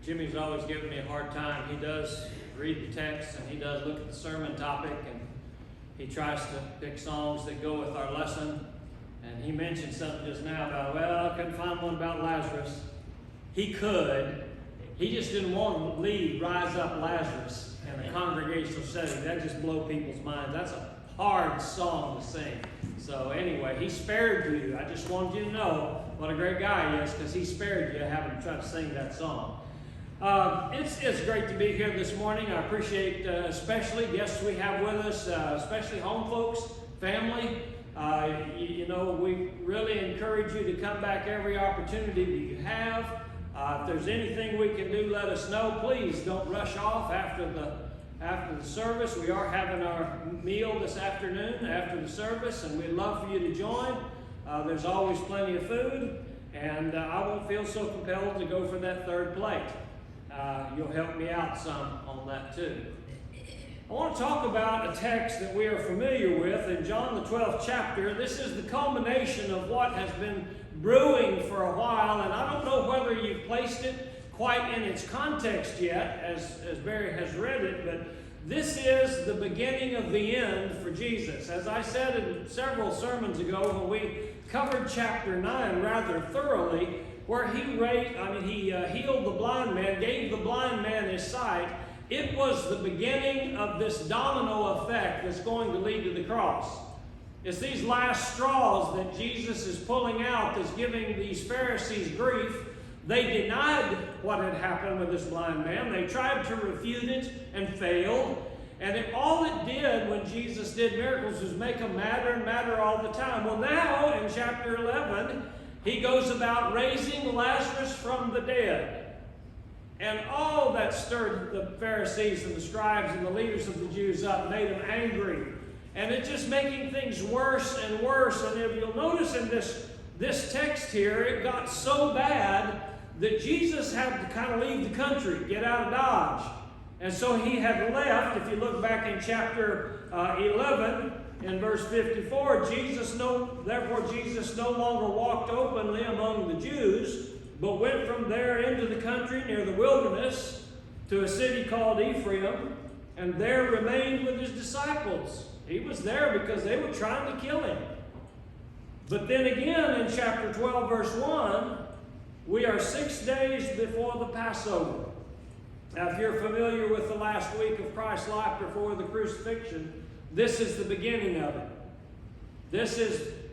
Jimmy's always giving me a hard time. He does read the text and he does look at the sermon topic and he tries to pick songs that go with our lesson. And he mentioned something just now about, well, I couldn't find one about Lazarus. He could. He just didn't want to lead Rise Up Lazarus in a congregational setting. That just blow people's minds. That's a hard song to sing. So anyway, he spared you. I just wanted you to know what a great guy he is because he spared you having to try to sing that song. It's great to be here this morning. I appreciate especially guests we have with us, especially home folks, family. We really encourage you to come back every opportunity that you have. If there's anything we can do, let us know. Please don't rush off after the service. We are having our meal this afternoon after the service, and we'd love for you to join. There's always plenty of food, and I won't feel so compelled to go for that third plate. You'll help me out some on that too. I want to talk about a text that we are familiar with in John the 12th chapter. This is the culmination of what has been brewing for a while, and I don't know whether you've placed it quite in its context yet, as Barry has read it, but this is the beginning of the end for Jesus. As I said in several sermons ago when we covered chapter 9 rather thoroughly, where he healed the blind man, gave the blind man his sight. It was the beginning of this domino effect that's going to lead to the cross. It's these last straws that Jesus is pulling out that's giving these Pharisees grief. They denied what had happened with this blind man. They tried to refute it and failed. And all it did when Jesus did miracles was make them madder and madder all the time. Well, now in chapter 11, he goes about raising Lazarus from the dead. And all that stirred the Pharisees and the scribes and the leaders of the Jews up, made them angry. And it's just making things worse and worse. And if you'll notice in this text here, it got so bad that Jesus had to kind of leave the country, get out of Dodge. And so he had left. If you look back in chapter 11, in verse 54, therefore Jesus no longer walked openly among the Jews, but went from there into the country near the wilderness to a city called Ephraim, and there remained with his disciples. He was there because they were trying to kill him. But then again in chapter 12, verse 1, we are 6 days before the Passover. Now, if you're familiar with the last week of Christ's life before the crucifixion, this is the beginning of it.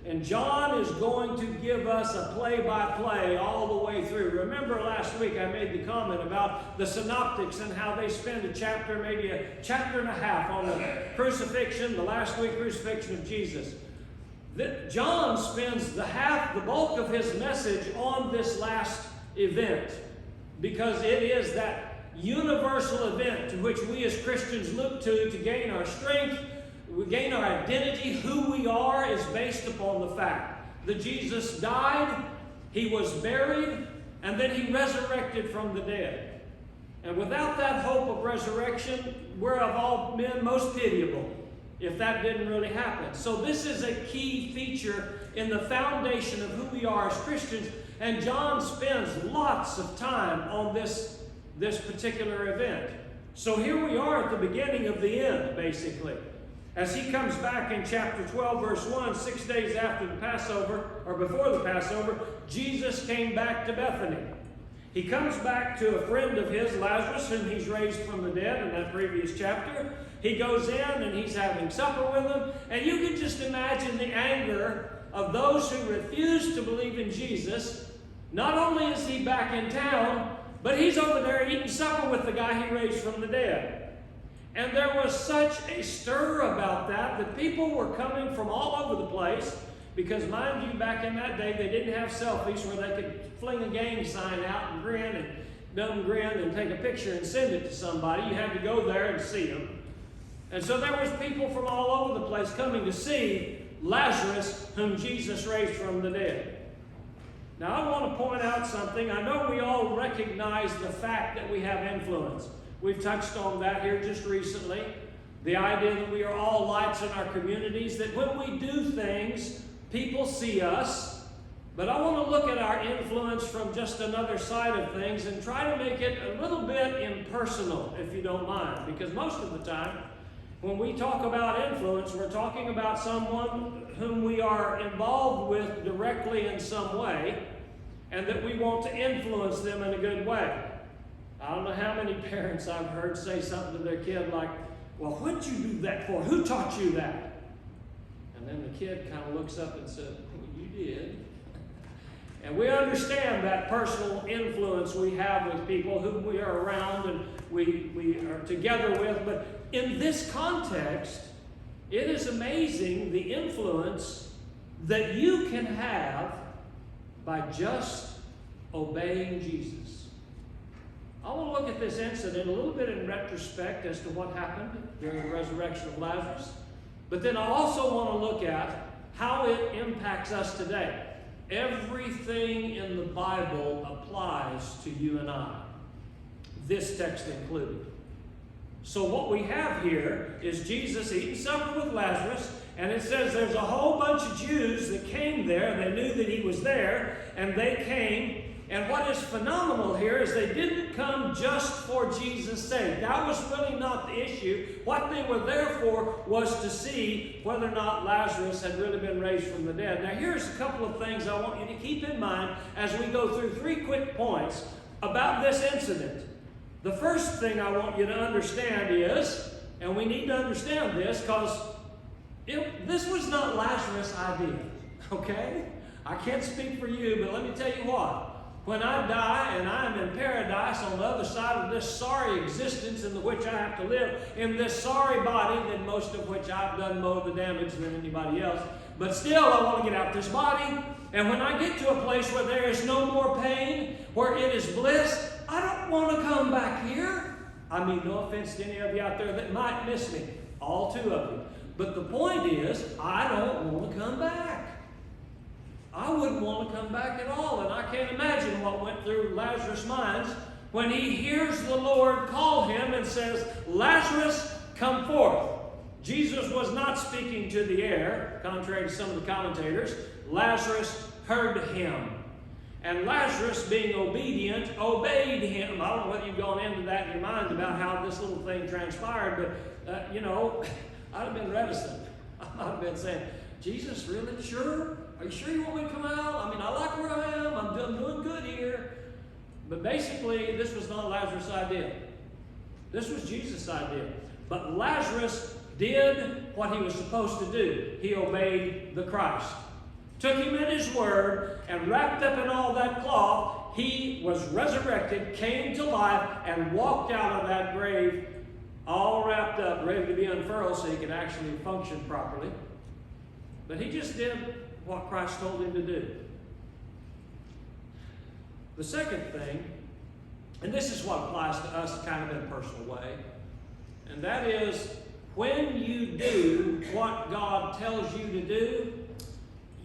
And John is going to give us a play-by-play all the way through. Remember last week I made the comment about the synoptics and how they spend a chapter, maybe a chapter and a half on the crucifixion, the last week crucifixion of Jesus. John spends the bulk of his message on this last event because it is that universal event to which we as Christians look to gain our strength. We gain our identity. Who we are is based upon the fact that Jesus died, he was buried, and then he resurrected from the dead. And without that hope of resurrection, we're of all men most pitiable if that didn't really happen. So this is a key feature in the foundation of who we are as Christians. And John spends lots of time on this particular event. So here we are at the beginning of the end, basically. As he comes back in chapter 12, verse 1, 6 days after the Passover, or before the Passover, Jesus came back to Bethany. He comes back to a friend of his, Lazarus, whom he's raised from the dead in that previous chapter. He goes in and he's having supper with them. And you can just imagine the anger of those who refuse to believe in Jesus. Not only is he back in town, but he's over there eating supper with the guy he raised from the dead. And there was such a stir about that people were coming from all over the place because, mind you, back in that day, they didn't have selfies where they could fling a gang sign out and grin and take a picture and send it to somebody. You had to go there and see them. And so there was people from all over the place coming to see Lazarus, whom Jesus raised from the dead. Now, I want to point out something. I know we all recognize the fact that we have influence. We've touched on that here just recently. The idea that we are all lights in our communities, that when we do things, people see us. But I want to look at our influence from just another side of things and try to make it a little bit impersonal, if you don't mind. Because most of the time, when we talk about influence, we're talking about someone whom we are involved with directly in some way, and that we want to influence them in a good way. I don't know how many parents I've heard say something to their kid like, well, what'd you do that for? Who taught you that? And then the kid kind of looks up and says, well, you did. And we understand that personal influence we have with people whom we are around and we are together with. But in this context, it is amazing the influence that you can have by just obeying Jesus. I want to look at this incident a little bit in retrospect as to what happened during the resurrection of Lazarus. But then I also want to look at how it impacts us today. Everything in the Bible applies to you and I, this text included. So what we have here is Jesus eating supper with Lazarus, and it says there's a whole bunch of Jews that came there. They knew that he was there, and they came. And what is phenomenal here is they didn't come just for Jesus' sake. That was really not the issue. What they were there for was to see whether or not Lazarus had really been raised from the dead. Now here's a couple of things I want you to keep in mind as we go through 3 quick points about this incident. The first thing I want you to understand is, and we need to understand this because this was not Lazarus' idea, okay? I can't speak for you, but let me tell you what. When I die and I am in paradise on the other side of this sorry existence in which I have to live, in this sorry body, than most of which I've done more of the damage than anybody else. But still, I want to get out this body. And when I get to a place where there is no more pain, where it is bliss, I don't want to come back here. I mean, no offense to any of you out there that might miss me. All 2 of you. But the point is, I don't want to come back. I wouldn't want to come back at all. And I can't imagine what went through Lazarus' mind when he hears the Lord call him and says, Lazarus, come forth. Jesus was not speaking to the air, contrary to some of the commentators. Lazarus heard him. And Lazarus, being obedient, obeyed him. I don't know whether you've gone into that in your mind about how this little thing transpired, but, I'd have been reticent. I might have been saying, Jesus, really? Sure? Are you sure you want me to come out? I mean, I like where I am. I'm doing good here. But basically, this was not Lazarus' idea. This was Jesus' idea. But Lazarus did what he was supposed to do. He obeyed the Christ. Took him at his word, and wrapped up in all that cloth, he was resurrected, came to life, and walked out of that grave all wrapped up, ready to be unfurled so he could actually function properly. But he just did what Christ told him to do. The second thing, and this is what applies to us kind of in a personal way, and that is when you do what God tells you to do,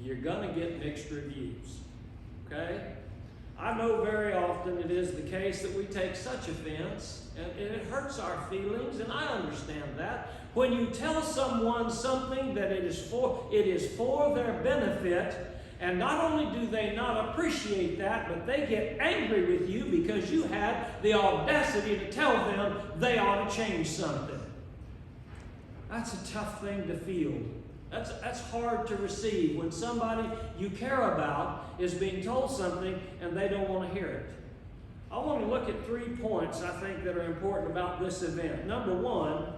you're going to get mixed reviews. Okay? I know very often it is the case that we take such offense, and it hurts our feelings, and I understand that. When you tell someone something that it is for their benefit, and not only do they not appreciate that, but they get angry with you because you had the audacity to tell them they ought to change something. That's a tough thing to feel. That's hard to receive when somebody you care about is being told something and they don't want to hear it. I want to look at 3 points I think that are important about this event. Number 1,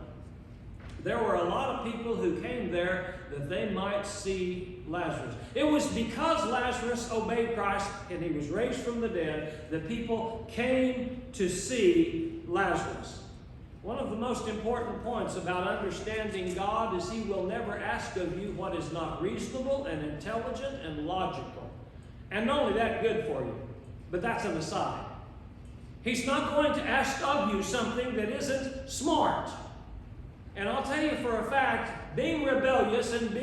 there were a lot of people who came there that they might see Lazarus. It was because Lazarus obeyed Christ and he was raised from the dead that people came to see Lazarus. One of the most important points about understanding God is He will never ask of you what is not reasonable and intelligent and logical. And not only that, good for you, but that's an aside. He's not going to ask of you something that isn't smart. And I'll tell you for a fact, being rebellious and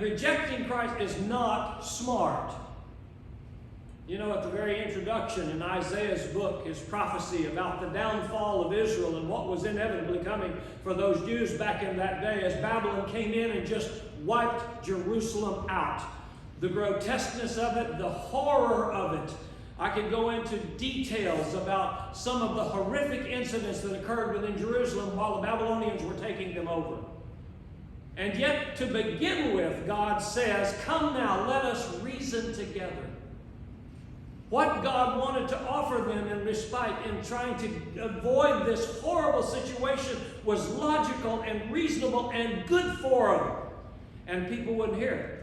rejecting Christ is not smart. You know, at the very introduction in Isaiah's book, his prophecy about the downfall of Israel and what was inevitably coming for those Jews back in that day as Babylon came in and just wiped Jerusalem out. the grotesqueness of it, the horror of it. I could go into details about some of the horrific incidents that occurred within Jerusalem while the Babylonians were taking them over. And yet, to begin with, God says, come now, let us reason together. What God wanted to offer them in respite in trying to avoid this horrible situation was logical and reasonable and good for them. And people wouldn't hear it.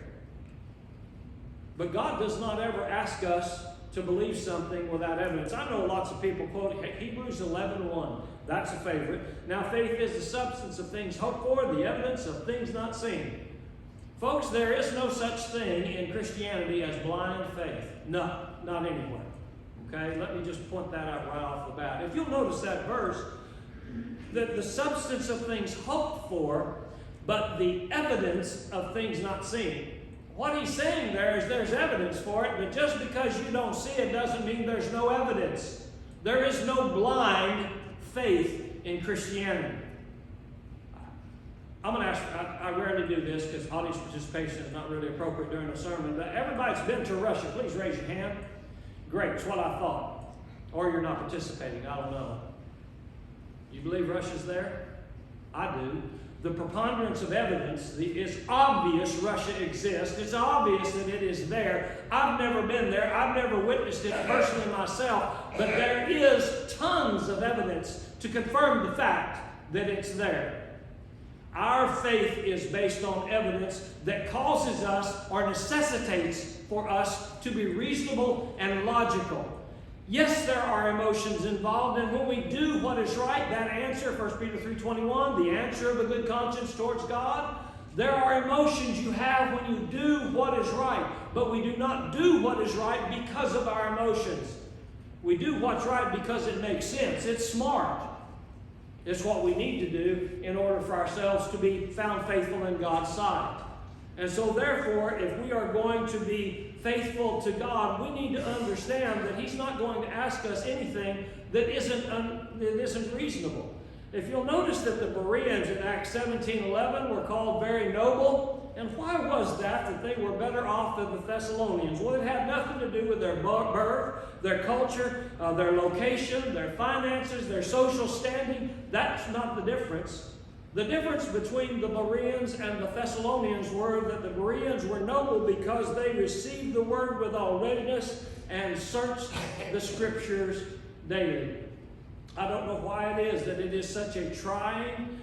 But God does not ever ask us to believe something without evidence. I know lots of people quote Hebrews 11:1. That's a favorite. Now faith is the substance of things hoped for, the evidence of things not seen. Folks, there is no such thing in Christianity as blind faith. No, not anywhere. Okay, let me just point that out right off the bat. If you'll notice that verse, that the substance of things hoped for, but the evidence of things not seen. What he's saying there is there's evidence for it, but just because you don't see it doesn't mean there's no evidence. There is no blind faith in Christianity. I'm going to ask, I rarely do this because audience participation is not really appropriate during a sermon, but everybody's been to Russia. Please raise your hand. Great, that's what I thought. Or you're not participating, I don't know. You believe Russia's there? I do. The preponderance of evidence, it's obvious Russia exists. It's obvious that it is there. I've never been there. I've never witnessed it personally myself. But there is tons of evidence to confirm the fact that it's there. Our faith is based on evidence that causes us or necessitates for us to be reasonable and logical. Yes, there are emotions involved, and when we do what is right, that answer, 1 Peter 3:21, the answer of a good conscience towards God, there are emotions you have when you do what is right, but we do not do what is right because of our emotions. We do what's right because it makes sense. It's smart. It's what we need to do in order for ourselves to be found faithful in God's sight. And so therefore, if we are going to be faithful to God, we need to understand that He's not going to ask us anything that isn't reasonable. If you'll notice that the Bereans in Acts 17:11 were called very noble, and why was that they were better off than the Thessalonians? Well, it had nothing to do with their birth, their culture, their location, their finances, their social standing. That's not the difference. The difference between the Bereans and the Thessalonians were that the Bereans were noble because they received the word with all readiness and searched the Scriptures daily. I don't know why it is that it is such a trying,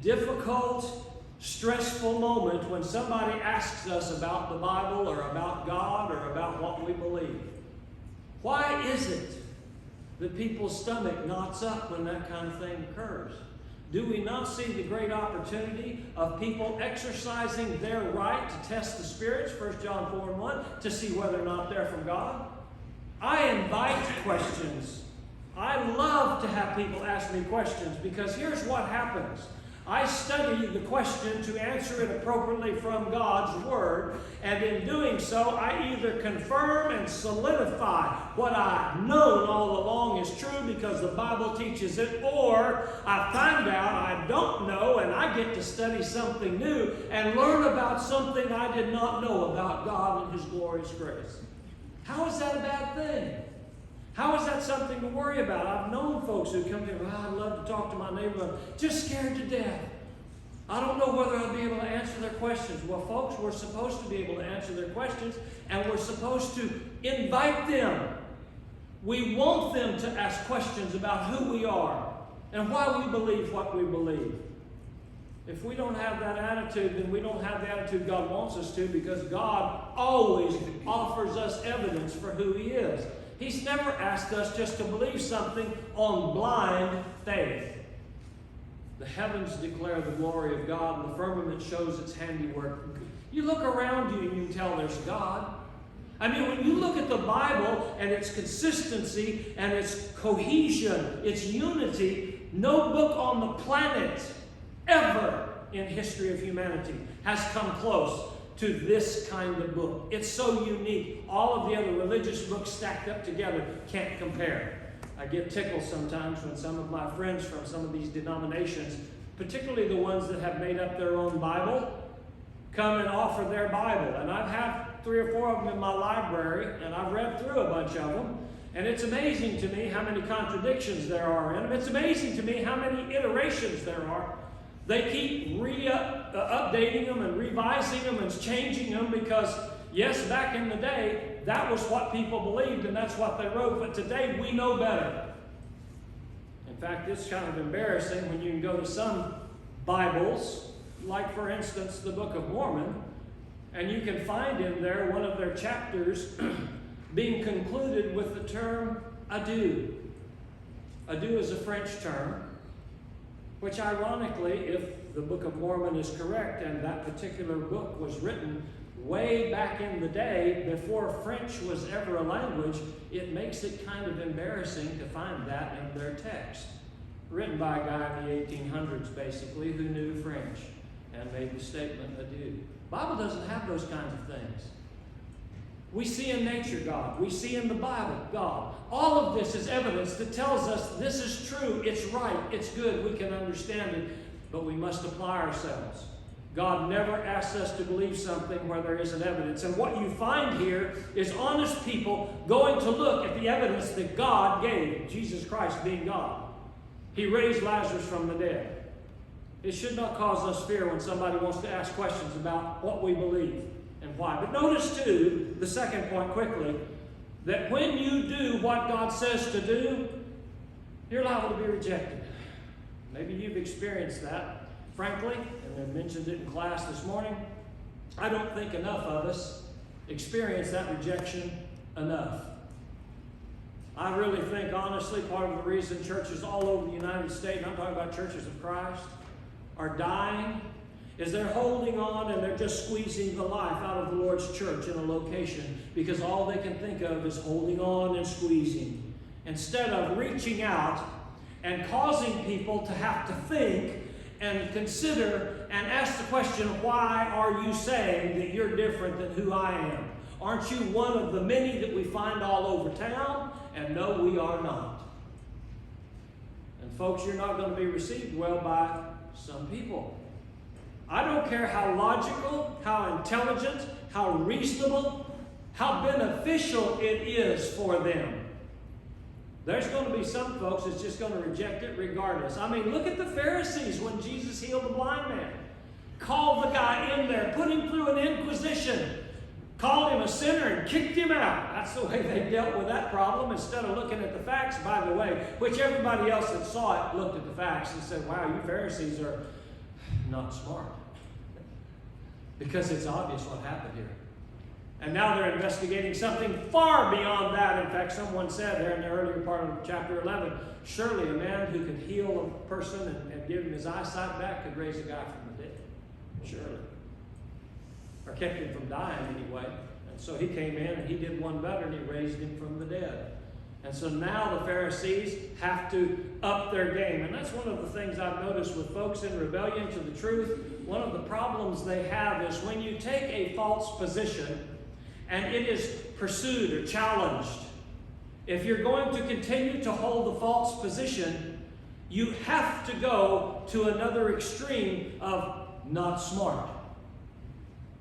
difficult, stressful moment when somebody asks us about the Bible or about God or about what we believe. Why is it that people's stomach knots up when that kind of thing occurs? Do we not see the great opportunity of people exercising their right to test the spirits, 1 John 4:1, to see whether or not they're from God? I invite questions. I love to have people ask me questions because here's what happens. I study the question to answer it appropriately from God's Word, and in doing so, I either confirm and solidify what I've known all along is true because the Bible teaches it, or I find out I don't know and I get to study something new and learn about something I did not know about God and His glorious grace. How is that a bad thing? How is that something to worry about? I've known folks who come to me, I'd love to talk to my neighbor, I'm just scared to death. I don't know whether I'll be able to answer their questions. Well, folks, we're supposed to be able to answer their questions, and we're supposed to invite them. We want them to ask questions about who we are and why we believe what we believe. If we don't have that attitude, then we don't have the attitude God wants us to, because God always offers us evidence for who He is. He's never asked us just to believe something on blind faith. The heavens declare the glory of God, and the firmament shows its handiwork. You look around you and you can tell there's God. I mean, when you look at the Bible and its consistency and its cohesion, its unity, no book on the planet ever in history of humanity has come close to this kind of book. It's so unique. All of the other religious books stacked up together can't compare. I get tickled sometimes when some of my friends from some of these denominations, particularly the ones that have made up their own Bible, come and offer their Bible. And I've had 3 or 4 of them in my library, and I've read through a bunch of them. And it's amazing to me how many contradictions there are in them. It's amazing to me how many iterations there are. They keep updating them and revising them and changing them because, yes, back in the day, that was what people believed and that's what they wrote. But today, we know better. In fact, it's kind of embarrassing when you can go to some Bibles, like, for instance, the Book of Mormon, and you can find in there one of their chapters being concluded with the term adieu. Adieu is a French term, which ironically, if the Book of Mormon is correct, and that particular book was written way back in the day before French was ever a language, it makes it kind of embarrassing to find that in their text. Written by a guy in the 1800s, basically, who knew French and made the statement adieu. The Bible doesn't have those kinds of things. We see in nature God. We see in the Bible God. All of this is evidence that tells us this is true, it's right, it's good, we can understand it, but we must apply ourselves. God never asks us to believe something where there isn't evidence. And what you find here is honest people going to look at the evidence that God gave, Jesus Christ being God. He raised Lazarus from the dead. It should not cause us fear when somebody wants to ask questions about what we believe and why. But notice too, the second point quickly, that when you do what God says to do, you're liable to be rejected. Maybe you've experienced that. Frankly, and I mentioned it in class this morning, I don't think enough of us experience that rejection enough. I really think, honestly, part of the reason churches all over the United States, and I'm talking about churches of Christ, are dying is they're holding on and they're just squeezing the life out of the Lord's church in a location because all they can think of is holding on and squeezing. Instead of reaching out and causing people to have to think and consider and ask the question, why are you saying that you're different than who I am? Aren't you one of the many that we find all over town? And no, we are not. And folks, you're not going to be received well by some people. I don't care how logical, how intelligent, how reasonable, how beneficial it is for them. There's going to be some folks that's just going to reject it regardless. I mean, look at the Pharisees when Jesus healed the blind man. Called the guy in there, put him through an inquisition, called him a sinner and kicked him out. That's the way they dealt with that problem instead of looking at the facts, by the way, which everybody else that saw it looked at the facts and said, wow, you Pharisees are not smart. Because it's obvious what happened here. And now they're investigating something far beyond that. In fact, someone said there in the earlier part of chapter 11, surely a man who could heal a person and give him his eyesight back could raise a guy from the dead. Surely. Or kept him from dying anyway. And so he came in and he did one better and he raised him from the dead. And so now the Pharisees have to up their game. And that's one of the things I've noticed with folks in rebellion to the truth. One of the problems they have is when you take a false position and it is pursued or challenged, if you're going to continue to hold the false position, you have to go to another extreme of not smart.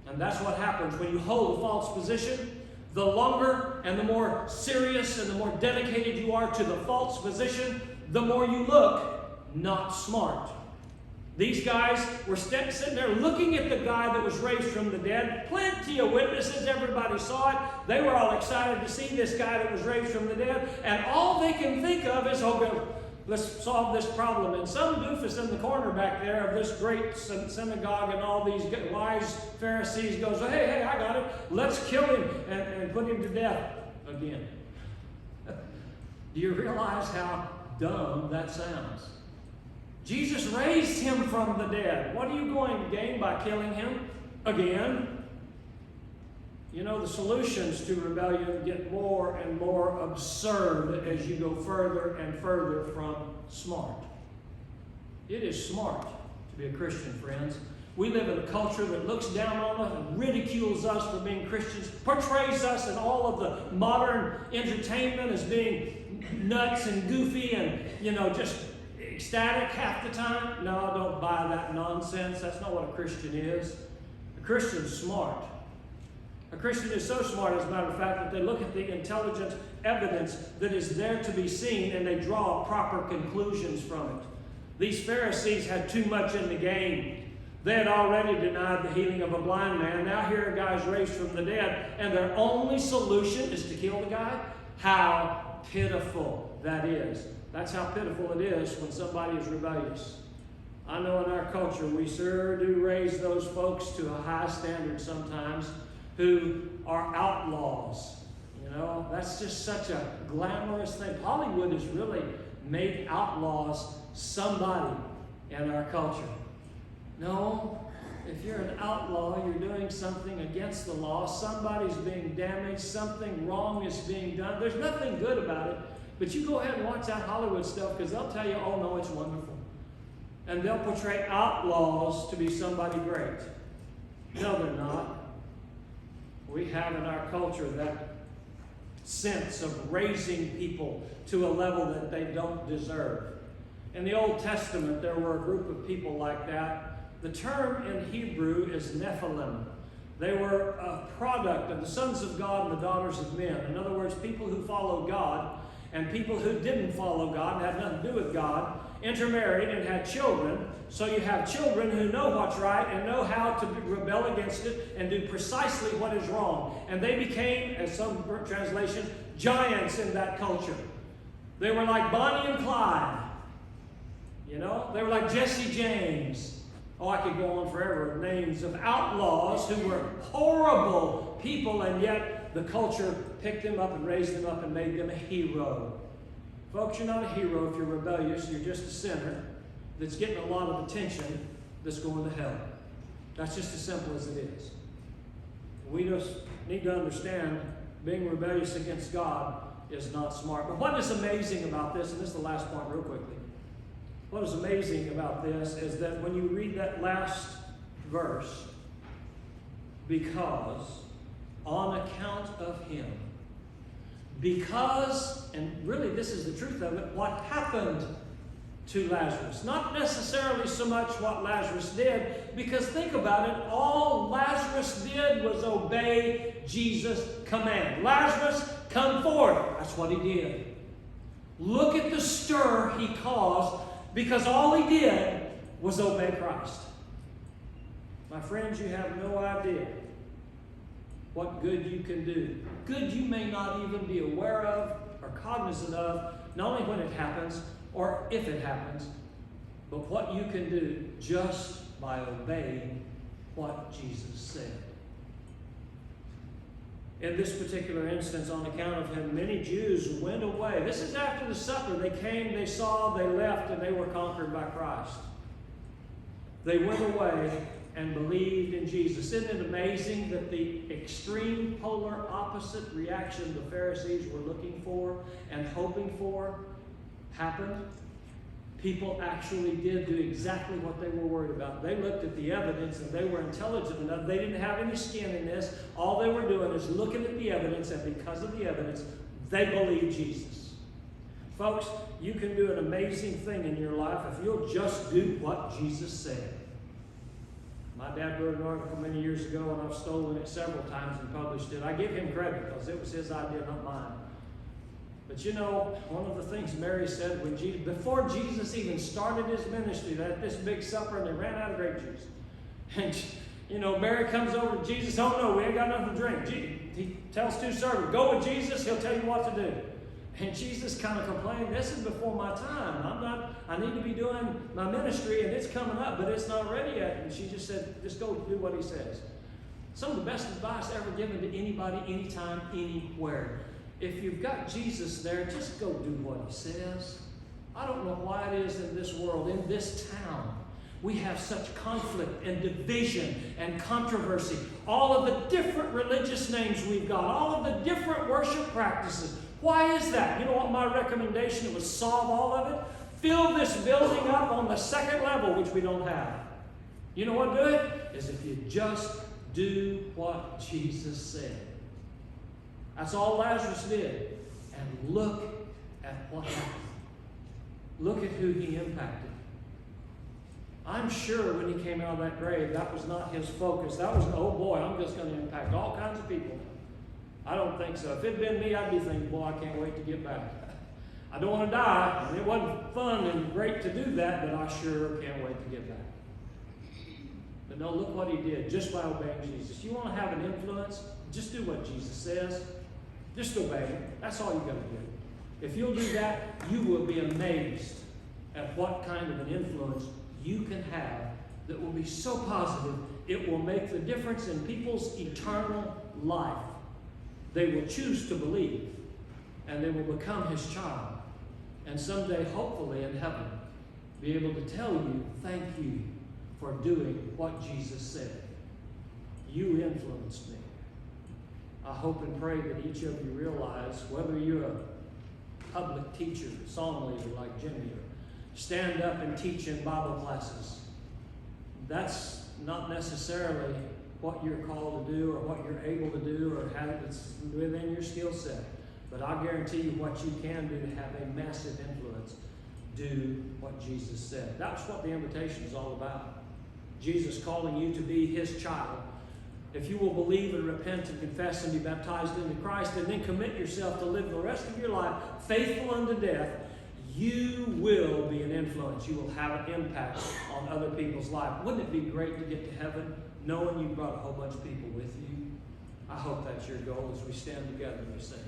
And that's what happens when you hold a false position. The longer and the more serious and the more dedicated you are to the false position, the more you look not smart. These guys were sitting there looking at the guy that was raised from the dead. Plenty of witnesses, everybody saw it. They were all excited to see this guy that was raised from the dead. And all they can think of is, oh, let's solve this problem. And some doofus in the corner back there of this great synagogue and all these wise Pharisees goes, hey, I got it. Let's kill him and put him to death again. Do you realize how dumb that sounds? Jesus raised him from the dead. What are you going to gain by killing him again? You know, the solutions to rebellion get more and more absurd as you go further and further from smart. It is smart to be a Christian, friends. We live in a culture that looks down on us and ridicules us for being Christians, portrays us in all of the modern entertainment as being nuts and goofy and, just ecstatic half the time. No, don't buy that nonsense. That's not what a Christian is. A Christian's smart. A Christian is so smart, as a matter of fact, that they look at the intelligent evidence that is there to be seen and they draw proper conclusions from it. These Pharisees had too much in the game. They had already denied the healing of a blind man. Now here a guy's raised from the dead, and their only solution is to kill the guy? How pitiful that is. That's how pitiful it is when somebody is rebellious. I know in our culture we sure do raise those folks to a high standard sometimes who are outlaws. You know, that's just such a glamorous thing. Hollywood has really made outlaws somebody in our culture. No, if you're an outlaw, you're doing something against the law. Somebody's being damaged. Something wrong is being done. There's nothing good about it. But you go ahead and watch that Hollywood stuff because they'll tell you, oh no, it's wonderful. And they'll portray outlaws to be somebody great. No, they're not. We have in our culture that sense of raising people to a level that they don't deserve. In the Old Testament, there were a group of people like that. The term in Hebrew is Nephilim. They were a product of the sons of God and the daughters of men. In other words, people who follow God and people who didn't follow God and had nothing to do with God intermarried and had children. So you have children who know what's right and know how to rebel against it and do precisely what is wrong. And they became, as some translations, giants in that culture. They were like Bonnie and Clyde. You know, they were like Jesse James. Oh, I could go on forever. Names of outlaws who were horrible people, and yet the culture picked them up and raised them up and made them a hero. Folks, you're not a hero if you're rebellious. You're just a sinner that's getting a lot of attention that's going to hell. That's just as simple as it is. We just need to understand being rebellious against God is not smart. But what is amazing about this, and this is the last point real quickly, what is amazing about this is that when you read that last verse, because on account of him, because, and really this is the truth of it, what happened to Lazarus. Not necessarily so much what Lazarus did, because think about it, all Lazarus did was obey Jesus' command. Lazarus, come forth. That's what he did. Look at the stir he caused, because all he did was obey Christ. My friends, you have no idea what good you can do. Good you may not even be aware of or cognizant of, not only when it happens or if it happens, but what you can do just by obeying what Jesus said. In this particular instance, on account of him, many Jews went away. This is after the supper. They came, they saw, they left, and they were conquered by Christ. They went away and believed in Jesus. Isn't it amazing that the extreme polar opposite reaction the Pharisees were looking for and hoping for happened? People actually did do exactly what they were worried about. They looked at the evidence and they were intelligent enough. They didn't have any skin in this. All they were doing is looking at the evidence, and because of the evidence, they believed Jesus. Folks, you can do an amazing thing in your life if you'll just do what Jesus said. My dad wrote an article many years ago, and I've stolen it several times and published it. I give him credit because it was his idea, not mine. But you know, one of the things Mary said when before Jesus even started his ministry, they had this big supper and they ran out of grape juice. And you know, Mary comes over to Jesus. Oh no, we ain't got nothing to drink. He tells two servants, go with Jesus, he'll tell you what to do. And Jesus kind of complained, this is before my time. I need to be doing my ministry and it's coming up, but it's not ready yet. And she just said, just go do what he says. Some of the best advice ever given to anybody, anytime, anywhere. If you've got Jesus there, just go do what he says. I don't know why it is in this world, in this town, we have such conflict and division and controversy. All of the different religious names we've got, all of the different worship practices. Why is that? You know what my recommendation was? Solve all of it. Fill this building up on the second level, which we don't have. You know what do it? Is if you just do what Jesus said. That's all Lazarus did. And look at what happened. Look at who he impacted. I'm sure when he came out of that grave, that was not his focus. That was, oh boy, I'm just going to impact all kinds of people. I don't think so. If it had been me, I'd be thinking, boy, I can't wait to get back. I don't want to die. And it wasn't fun and great to do that, but I sure can't wait to get back. But no, look what he did just by obeying Jesus. You want to have an influence? Just do what Jesus says. Just obey him. That's all you got to do. If you'll do that, you will be amazed at what kind of an influence you can have that will be so positive, it will make the difference in people's eternal life. They will choose to believe, and they will become his child. And someday, hopefully in heaven, be able to tell you, thank you for doing what Jesus said. You influenced me. I hope and pray that each of you realize, whether you're a public teacher, song leader like Jimmy, or stand up and teach in Bible classes, that's not necessarily what you're called to do or what you're able to do or how it's within your skill set. But I guarantee you what you can do to have a massive influence. Do what Jesus said. That's what the invitation is all about. Jesus calling you to be his child. If you will believe and repent and confess and be baptized into Christ and then commit yourself to live the rest of your life faithful unto death, you will be an influence. You will have an impact on other people's lives. Wouldn't it be great to get to heaven knowing you brought a whole bunch of people with you? I hope that's your goal as we stand together and we sing.